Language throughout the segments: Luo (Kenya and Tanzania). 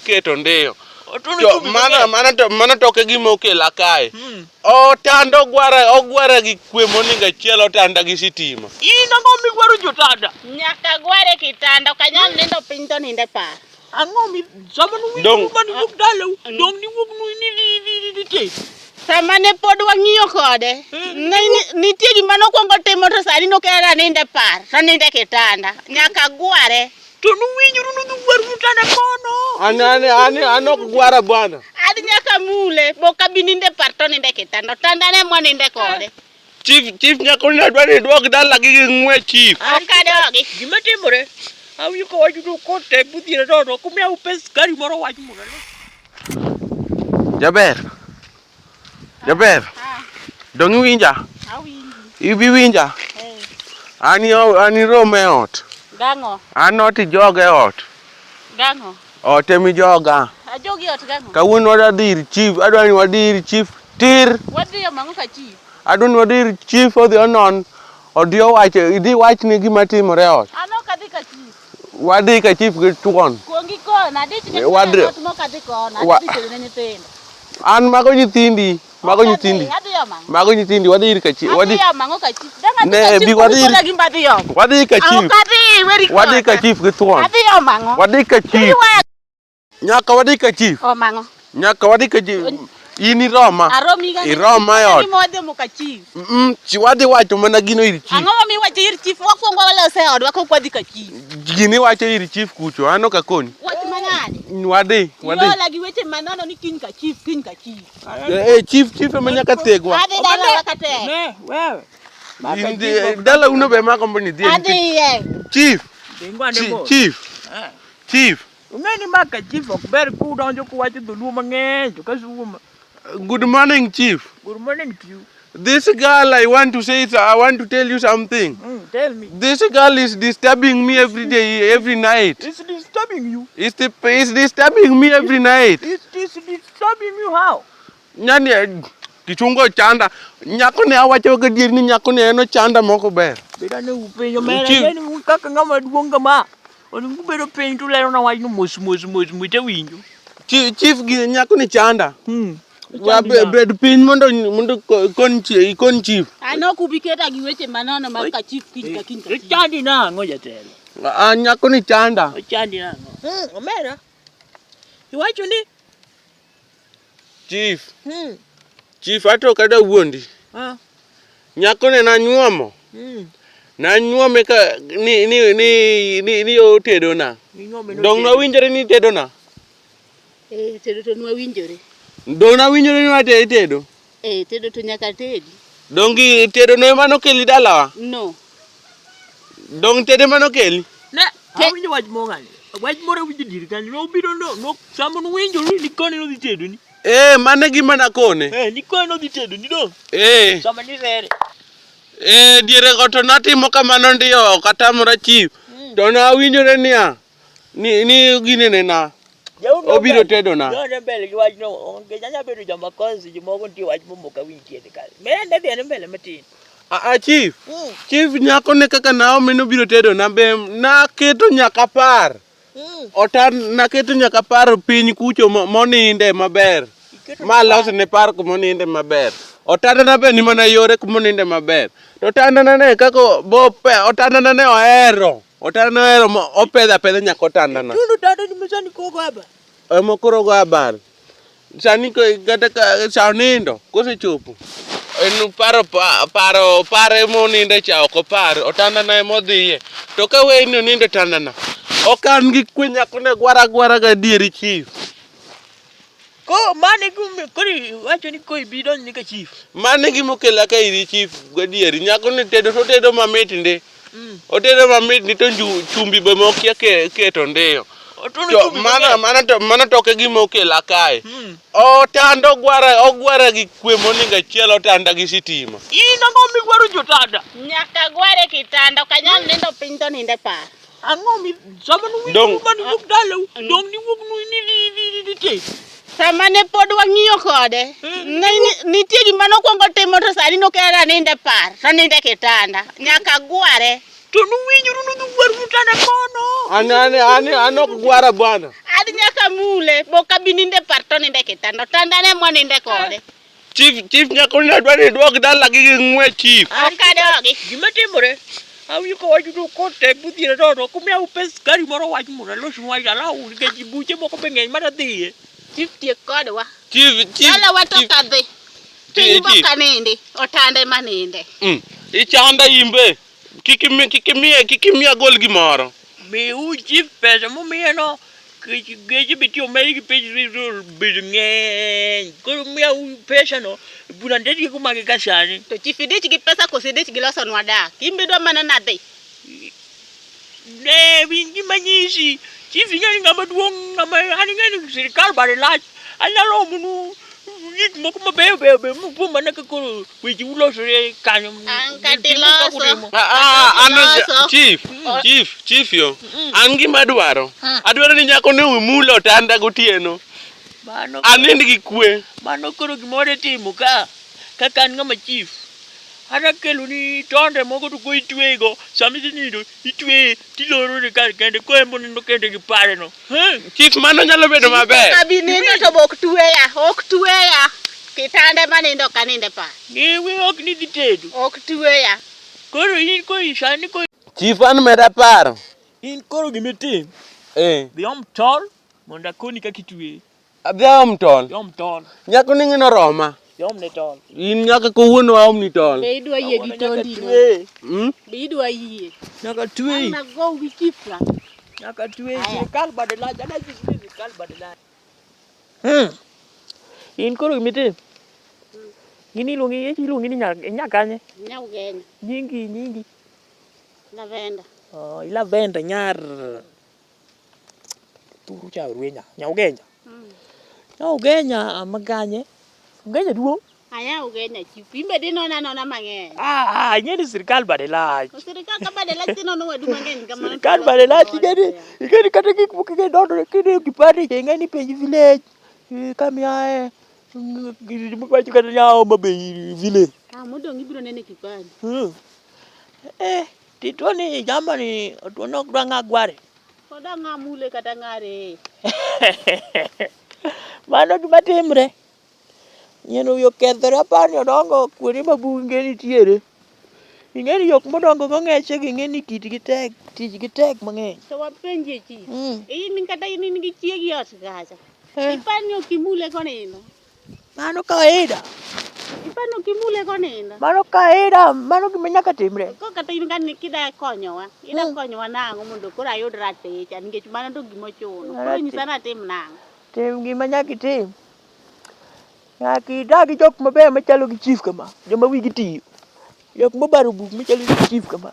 keto ndio. Jo mana toke gima okela kae. Otanda ogwara gi kwe moninga chielo otanda gi sitima. In ang'o migwaro jotanda? Nyaka gware kitanda kanyal nindo piny to ninde par. Ang'o mi sama nuwinjo mani wuok dalau dong ni wuok ni te. Sama ne pod wang'iyo kode nitie gima nokwongo timo to sani nokera ninde par to ninde kitanda nyaka gware. To nuwinjoru nudhugwaru kitanda kono. Anok gwara bwana. Adi nyaka mule boka bininde par to ninde kitanda tanda ne mwaninde kode. Chief Nyakoni adwani duok dala gi ng'we chief. Okadogi. Gima timore? Awinjo ka wacho to kotek budhiere to kumia upes gari moro wach moro. Jaber. Dong iwinja? Awinji. Ibi winja? Ani rome ot. Gang'o? An ot joge ot. Gang'o? Ot emi joga. Ajogi ot gang'o? Kawuono wadhi chief, adwani wadhi chief tir. Wadhi mang'o ka chief? Adwani wadhi chief odhi onon. Odhi owacho, idhi wachni gima timore ot. Ano kadhi ka chief? Wadhi ka chief gi tuon. Kuongi kona, adich ne ot mo kadhi kona, adich ne nyithindo. An mago nyithindi. Mago nyithindi. Mago nyithindi wadhi ka chief. Wadhi mang'o ka chief? Ne bi wadhi ka chief. Wadhi ka chief gi tuon. Adhi mang'o? Wadhi ka chief. Nyaka wadhi ka chief. O mang'o? Nyaka wadhi ka chief. Ini Roma. Iroma yot. Ni modhi mo ka chief. Wadhi wacho mana gino ir chief. Ang'o mi wacho ir chief? Wakwongo walose odwa ko wadhi ka chief. Gini wacho ir chief kucho. Ano ka koni. Wach manade? Wadhi. Yola gi weche manono ni kiny ka chief. Chief ema nyaka tegwa. Adhi dala wakate. Ne, wewe. Dala uno be mako mboni dhie. Adhi ye. Chief. Ung'eni maka chief ok ber kudonjo kuwacho dholuo mang'eny to kasumo. Good morning, Chief. Good morning to you. This girl, I want to tell you something. Tell me. This girl is disturbing me every day, every night. It's disturbing you. It's disturbing me every night. It's disturbing you how? Nyani kichungo chanda. Nyakoni awacho ga dier ni Nyakoni eno chanda moko ber. Beda ne upenjo mera yani kaka ng'ama duong' ma. Onego bedo piny to lero na wach no mos te winjo. Chief gi Nyakoni chanda. Bed piny mondo ikon chief. Ano kubiketa gi weche manono mag ka chief kiny ka kiny. Chandi nang'o jatelo? Nyakoni chanda. Chandi nang'o? Omera. Iwacho ni Chief. Chief ato kada wuondi. Nyakoni nanyuomo. Nanyuome ka ni otedona. Dong nawinjore ni tedona. Tedo to nwawinjore. Dong nawinjore ni wate tedo. Tedo to nyaka tedi. Dongi tedo no ema nokeli dalawa? No. Dong tede mano keli? Ne, awinjo wach mong'ani. Wach moro winjo dir kan no biro no samo no winjo ni koni no dhi tedo ni. Mane gima nakone. Ni koni no dhi tedo ni do. Sama ni sere. Diere goto natimo kamano ndio katamra chief. To nawinjore niya. Ni ginene na. Obiro tedo na. Yo mbele gi wach no onge nyanya bedo jama konsi jimogo ntie wach momoka wintiene kale. Mende dhi mbele matin. Chief. Chief Nyakoni kaka Naomi no biro tedo na be na keto nyaka par. Naketo nyaka par piny kucho moninde maber. Ma los ne par kumoninde maber. Otanda na be ni mana yore kumoninde maber. To otanda na ne kako otanda na ne ohero. Otanda na ohero opedha nyaka otanda na. Tundo tanda ni mesani kogo aba. Mokoro go abar. Sani ko gata ka sanindo kosechopo. En pare moninde cha oko par otanda na modhiye. To ka we ni ninde tanda na. Okan gi kwe Nyakoni gwara ga dieri chief. Ko mane gume kori wacho ni koi bidon ni ka chief. Mane gimokela ka iri chief gadieri Nyakoni tedo mamit nde. Otedo mamit ni to chumbi be mokia keto ndio. Mana toke gimokela kae. Otanda ogwara gi kwe moninga chielo otanda gi sitima. In ang'o migwaro jotanda? Nyaka gware kitanda kanyal nindo piny to ninde par. Ang'o mi sama nuwinjo mani wuok dalau dong ni wuok ni te. Sama ne pod wang'iyo kode nitie gima nokwongo timo to sani nokera ninde par to ninde kitanda nyaka gware. To nuwinjuru nudhuwaru mutana kono. An ok gwara bwana. Adi nyaka mule boka bininde parto ninde kitanda. Tanda ne moninde kode. Chief Nyakoni adwa ni duok dala gi ng'we chief. Okadogi. Gima timore? Awinjo ka wacho to kotek budhiere to kumiyawu pes gari moro wach mondo alosnu wach alawu nikech buche moko be ng'eny mana dhiye. Chief tiek kodwa. Chief. Dala watoka dhi. Piny boka nindi. Otande maninde. Ichanda imbe. Kikimiya gol gimoro. Miu chief pesa momiye no. Geche bitiyo meri gi pech bedo ng'eny. Koro miyawu pesa no. Buna ndeti kumake kasani. To chief idich gi pesa kosi idich gi loso nwa dak. Imbe dwa mana nadhi. Ne winji manyisi. Chief ing'eni ng'ama duong' ng'ama an ing'eni sirikal bare lach. Anyalo munu gik moko mabeyo beyo mopo mana ka koro weche ulosore kanyo. An kati loso. Chief yo. An gima adwaro. Adwaro ni Nyakoni umulo otanda gotieno. Anind gi kwe. Mano koro gimore timo ka. Kaka an ng'ama chief. Ana kelo ni tonde moko to ko itwego. Sami nindo itwe tiloro ne kar kende ko embo nindo kende gi pare no. Chief mano nyalo bedo maber. Kabinindo to bok tuweya. Ok tuweya. Kitanda manindo kaninde pa. Ngewe ok ni dhi tedo. Ok tuweya. Koro in ko isani ko. Chief an meda paro. In koro gimitim. Dhi om tol mondo akoni kaka itwe. Adhi aom tol. Yom tol. Nyakoni ng'ino roma. Yom ne tol. In nyaka kawuono aom ni tol. Be idwa yie gi tondi. Be idwa yie. Nyaka twe. Na go wi chifra. Nyaka twe. Sirikal bade lach. Ana jisi sirikal bade lach. In koro gimitim. In iluongi ni nyakanye. Nyaugenya. Nyingi. Lavenda. Lavenda nyar. Turu cha rwenya. Nyaugenya. Nyaugenya maganye. Ugenya duong'. Aya ugenya chief. Imbe dino nona mang'eny. Nyeni sirikal bade lach. Sirikal ka bade lach tino no wedu mang'eny kamano. Sirikal bade lach ingeni kata gik moko dondo kini kipande ingeni penj village. Kamiae. Mukwacho kata nyao mabe village. Modong ibiro nene kipande. Titoni jamani otuono dwa ng'agware. Koda ng'amule kata ng'are. Mano gima timre. Nyeno yo kethore apani odongo kuonde ma bunge nitiere. Ing'eni yok modongo go ng'eche gi ing'eni tich gi tek mang'eny. To wapenje chi. In kata in gi chiegi ot kacha. Ipanyo kimule konindo. Mano kawaida. Ipanyo kimule konindo. Mano kawaida, mano gima nyaka timre. Ko kata in kan kida konyowa. Ida konyowa nang'o mondo koro ayud ratich nikech mano to gima chuno. Koro nyisa na tim nang'o. Tim gima nyaka itim. Nyaka idagi jok mabeyo machalo gi chief kama. Joma wigi tiyo. Jok mobaro buk machalo gi chief kama.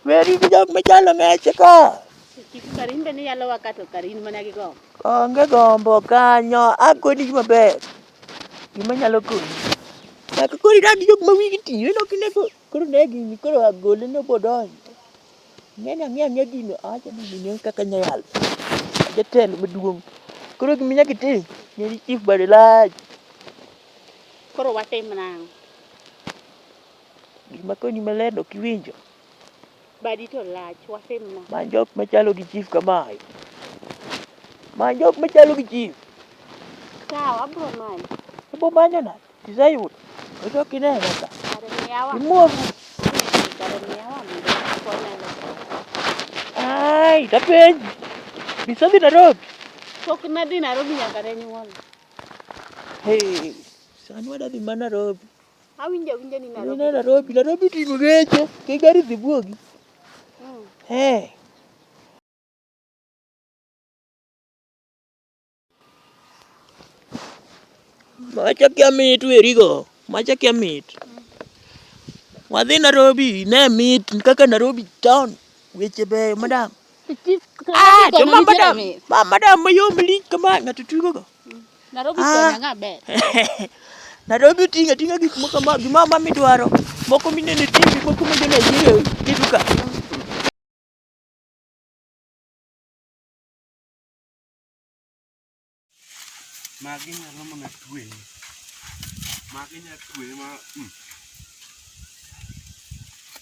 Weri gi jok machalo ng'eche ka. Chief Karin be ni yalo wakato Karin mana gi gombo. Onge gombo kanyo. Akoni gima ber. Gima nyalo konyi. Nyaka koro idagi jok ma wigi tiyo. Ino kinego koro negi koro agole ne bodonyo. Ng'eni ang'e gino. Acha ni gini kaka nyayalo. Jatelo maduong'. Koro gima nyaka itim. Nyeri chief bade lach. Koro watim nang'o. Gima koni maler ok iwinjo. Badi to lach watim nang'o. Many jok machalo gi chief kamae. Many jok machalo gi chief. Sawa abro manyo. Ibo manyo na. Tisayudo. Ocho kineno ka. Kare miyawa. Imuovu. Kare miyawa mondo konyalo. Ai, tapenji. Bisadhi Nairobi. Pok nadhi Nairobi nyaka ne nyuol. Hey, sani wadadhi ma Nairobi. Awinja ni Nairobi. Nairobi ting'o geche. Ke gari dhi buogi. Hey. Macha kia mit werigo. Macha kia mit. Wadhi Nairobi. Ne mit. Kaka Nairobi town. Weche beyo madam. Cuma madam mayom lich kama ng'ato tugo go. Nairobi konya ng'aber. Nairobi tinga gik moko gima midwaro. Moko minene TV, moko ma Nigeria kiduka. Magi nyalo mana twe. Magi nyalo twe ma.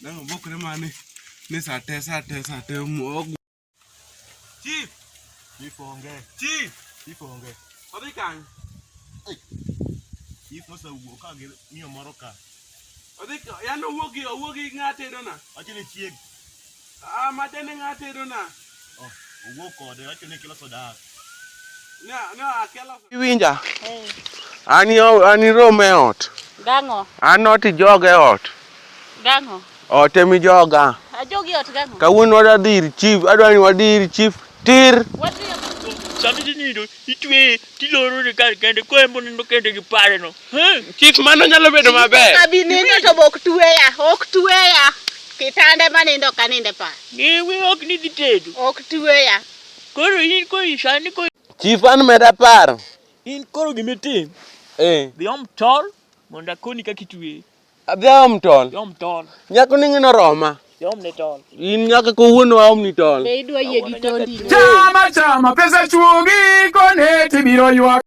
Nang bokre mane. Ni sate muog. Chief. Chief onge. Chief. Chief onge. Odhi kany. Chief osewuok ka gi miyo moro ka. Odhi yan owuogi ng'atedo na. Achile chieg. Matene ng'atedo na. Oh, owuok kode achile kilo soda. No, akelo. Iwinja? Ani rom e ot. Gang'o? An ot jog e ot. Gang'o? Ot emi joga. Ajogi ot gang'o? Kawuono wadhi ir chief, adwani wadhi ir chief tir. Sami nindo itwe tiloro ne kar kende ko embo nindo kende gi pare no. Chief mano nyalo bedo maber. Abi nindo to ok tuweya. Kitanda manindo kaninde pa. Ngewe ok ni ditedo. Ok tuweya. Koro in ko isani ko Chief an meda par. in koro gimetim. Dhi om tol mondo akoni kaka itwe. Adhi aom tol. Om tol. Nyako ni ng'ino roma. Yom ne tol. In nyaka kawuono aom ni tol. Be idwa yie gi tondi. Chama pesa chuogi kone tibiro ywak.